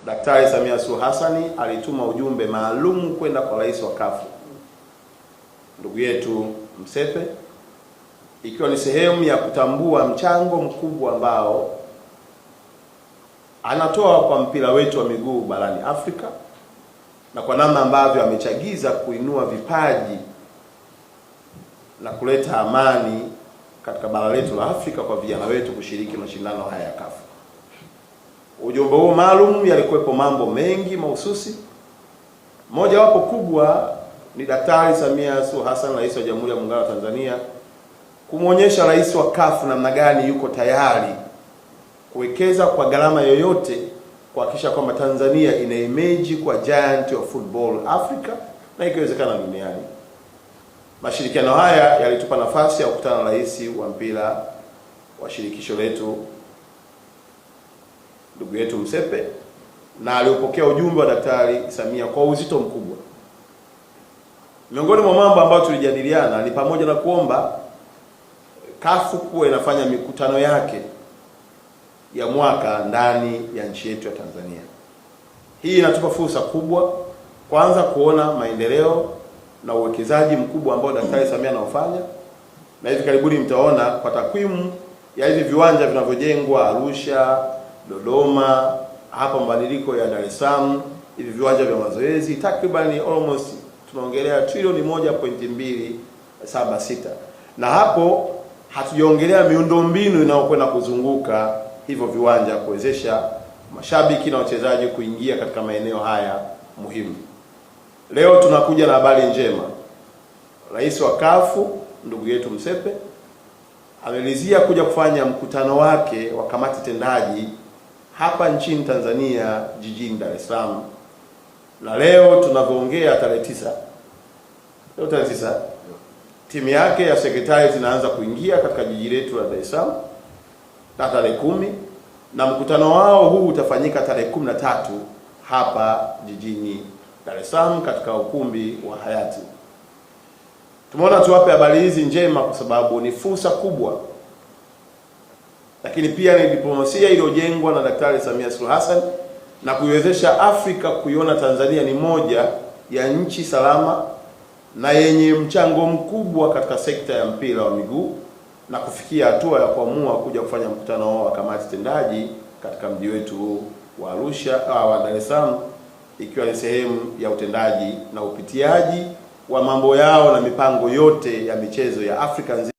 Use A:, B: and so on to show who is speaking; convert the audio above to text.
A: Daktari Samia Suluhu Hassan alituma ujumbe maalum kwenda kwa rais wa CAF ndugu yetu Msepe, ikiwa ni sehemu ya kutambua mchango mkubwa ambao anatoa kwa mpira wetu wa miguu barani Afrika na kwa namna ambavyo amechagiza kuinua vipaji na kuleta amani katika bara letu la Afrika kwa vijana wetu kushiriki mashindano haya ya CAF. Ujumbe huu maalum yalikuwepo mambo mengi mahususi. Moja wapo kubwa ni Daktari Samia Suluhu Hassan, Rais wa Jamhuri ya Muungano wa Tanzania, kumuonyesha rais wa CAF namna gani yuko tayari kuwekeza kwa gharama yoyote kuhakikisha kwamba Tanzania ina image kwa giant of football Africa na ikiwezekana duniani. Mashirikiano haya yalitupa nafasi ya kukutana na rais wa mpira wa shirikisho letu ndugu yetu Msepe, na aliopokea ujumbe wa Daktari Samia kwa uzito mkubwa. Miongoni mwa mambo ambayo tulijadiliana ni pamoja na kuomba CAF kuwa inafanya mikutano yake ya mwaka ndani ya nchi yetu ya Tanzania. Hii inatupa fursa kubwa, kwanza kuona maendeleo na uwekezaji mkubwa ambao Daktari Samia anaofanya, na hivi karibuni mtaona kwa takwimu ya hivi viwanja vinavyojengwa Arusha, Dodoma, hapa mabadiliko ya Dar es Salaam, hivi viwanja vya mazoezi takriban almost tunaongelea trilioni 1.276, na hapo hatujaongelea miundombinu inayokwenda kuzunguka hivyo viwanja kuwezesha mashabiki na wachezaji kuingia katika maeneo haya muhimu. Leo tunakuja na habari njema. Rais wa CAF ndugu yetu Msepe amelizia kuja kufanya mkutano wake wa kamati tendaji hapa nchini Tanzania jijini Dar es Salaam. Na leo tunavyoongea tarehe 9. Leo tarehe 9 timu yake ya sekretari zinaanza kuingia katika jiji letu la Dar es Salaam na tarehe 10, na mkutano wao huu utafanyika tarehe 13 hapa jijini Dar es Salaam katika ukumbi wa Hayati. Tumeona tuwape habari hizi njema kwa sababu ni fursa kubwa, lakini pia ni diplomasia iliyojengwa na Daktari Samia Suluhu Hassan na kuiwezesha Afrika kuiona Tanzania ni moja ya nchi salama na yenye mchango mkubwa katika sekta ya mpira wa miguu, na kufikia hatua ya kuamua kuja kufanya mkutano wa kamati tendaji katika mji wetu wa Arusha wa Dar es Salaam, ikiwa ni sehemu ya utendaji na upitiaji wa mambo yao na mipango yote ya michezo ya Afrika nzima.